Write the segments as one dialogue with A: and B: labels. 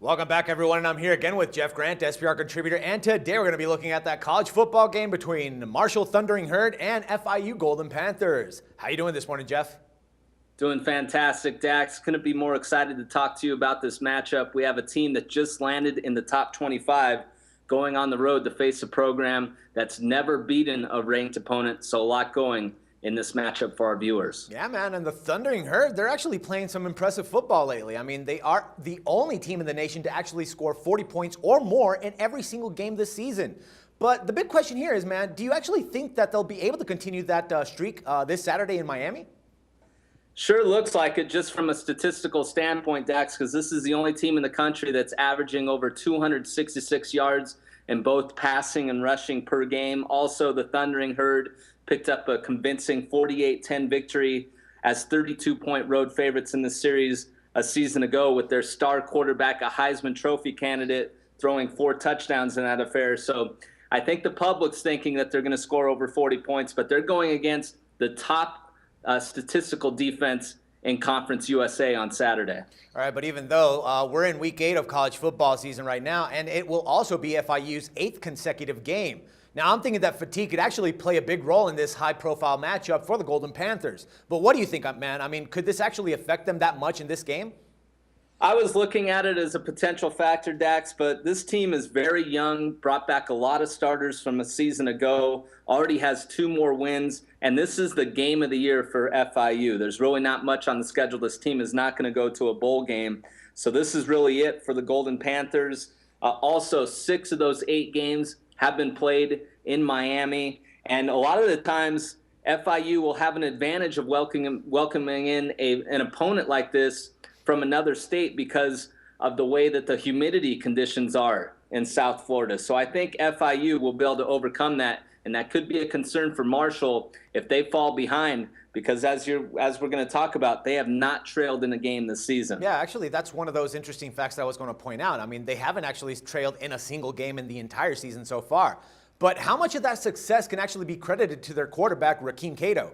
A: Welcome back, everyone, and I'm here again with Jeff Grant, SBR contributor, and today we're going to be looking at that college football game between Marshall Thundering Herd and FIU Golden Panthers. How you doing this morning, Jeff?
B: Doing fantastic, Dax. Couldn't be more excited to talk to you about this matchup. We have a team that just landed in the top 25, going on the road to face a program that's never beaten a ranked opponent, so a lot going in this matchup for our viewers.
A: Yeah, man, and the Thundering Herd, they're actually playing some impressive football lately. I mean, they are the only team in the nation to actually score 40 points or more in every single game this season. But the big question here is, man, do you actually think that they'll be able to continue that streak this Saturday in Miami?
B: Sure looks like it just from a statistical standpoint, Dax, because this is the only team in the country that's averaging over 266 yards in both passing and rushing per game. Also, the Thundering Herd picked up a convincing 48-10 victory as 32-point road favorites in the series a season ago with their star quarterback, a Heisman Trophy candidate, throwing 4 touchdowns in that affair. So I think the public's thinking that they're going to score over 40 points, but they're going against the top statistical defense in Conference USA on Saturday.
A: All right, but even though we're in week 8 of college football season right now, and it will also be FIU's 8th consecutive game. Now, I'm thinking that fatigue could actually play a big role in this high-profile matchup for the Golden Panthers. But what do you think, man? I mean, could this actually affect them that much in this game?
B: I was looking at it as a potential factor, Dax, but this team is very young, brought back a lot of starters from a season ago, already has 2 more wins, and this is the game of the year for FIU. There's really not much on the schedule. This team is not going to go to a bowl game. So this is really it for the Golden Panthers. Also, 6 of those 8 games have been played in Miami, and a lot of the times FIU will have an advantage of welcoming in an opponent like this from another state because of the way that the humidity conditions are in South Florida. So I think FIU will be able to overcome that, and that could be a concern for Marshall if they fall behind, because as we're going to talk about, they have not trailed in a game this season.
A: Yeah, actually, that's one of those interesting facts that I was going to point out. I mean, they haven't actually trailed in a single game in the entire season so far. But how much of that success can actually be credited to their quarterback, Rakeem Cato?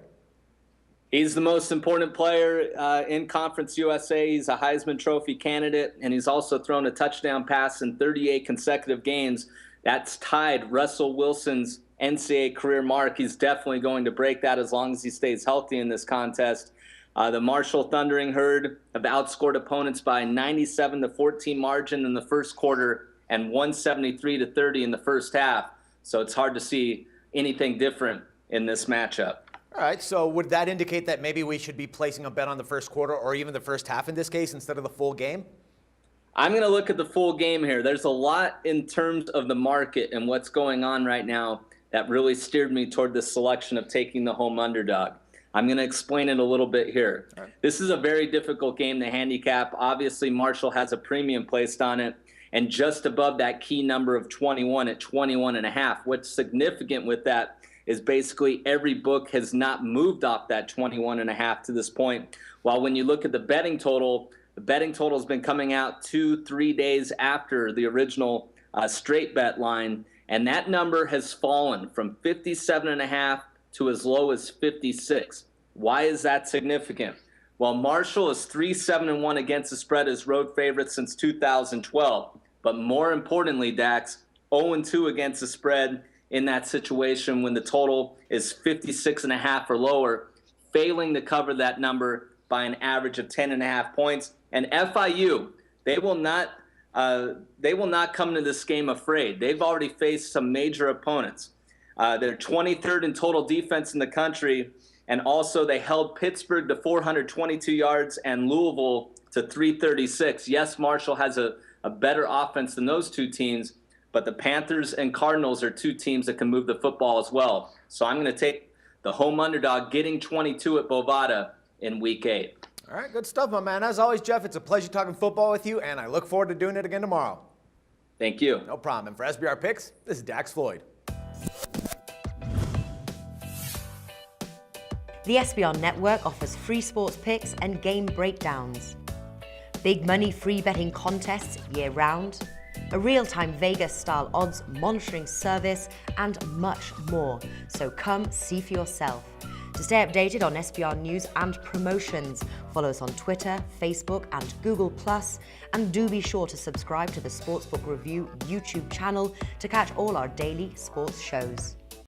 B: He's the most important player in Conference USA. He's a Heisman Trophy candidate, and he's also thrown a touchdown pass in 38 consecutive games. That's tied Russell Wilson's NCAA career mark. He's definitely going to break that as long as he stays healthy in this contest. The Marshall Thundering Herd have outscored opponents by 97-14 margin in the first quarter and 173-30 in the first half. So it's hard to see anything different in this matchup.
A: All right, so would that indicate that maybe we should be placing a bet on the first quarter or even the first half in this case instead of the full game?
B: I'm going to look at the full game here. There's a lot in terms of the market and what's going on right now that really steered me toward the selection of taking the home underdog. I'm going to explain it a little bit here. Right. This is a very difficult game to handicap. Obviously, Marshall has a premium placed on it, and just above that key number of 21 at 21.5. What's significant with that is basically every book has not moved off that 21.5 to this point. While when you look at the betting total has been coming out 2-3 days after the original straight bet line, and that number has fallen from 57.5 to as low as 56. Why is that significant? Well, Marshall is 3-7-1 against the spread as road favorites since 2012. But more importantly, Dax, 0-2 against the spread in that situation when the total is 56.5 or lower, failing to cover that number by an average of 10.5 points. And FIU, they will not come to this game afraid. They've already faced some major opponents. They're 23rd in total defense in the country, and also they held Pittsburgh to 422 yards and Louisville to 336. Yes, Marshall has a better offense than those 2 teams, but the Panthers and Cardinals are 2 teams that can move the football as well. So I'm going to take the home underdog getting 22 at Bovada in Week 8.
A: All right, good stuff, my man. As always, Jeff, it's a pleasure talking football with you, and I look forward to doing it again tomorrow.
B: Thank you.
A: No problem. And for SBR Picks, this is Dax Floyd.
C: The SBR Network offers free sports picks and game breakdowns, big money free betting contests year-round, a real-time Vegas-style odds monitoring service, and much more. So come see for yourself. To stay updated on SBR news and promotions, follow us on Twitter, Facebook, and Google+, and do be sure to subscribe to the Sportsbook Review YouTube channel to catch all our daily sports shows.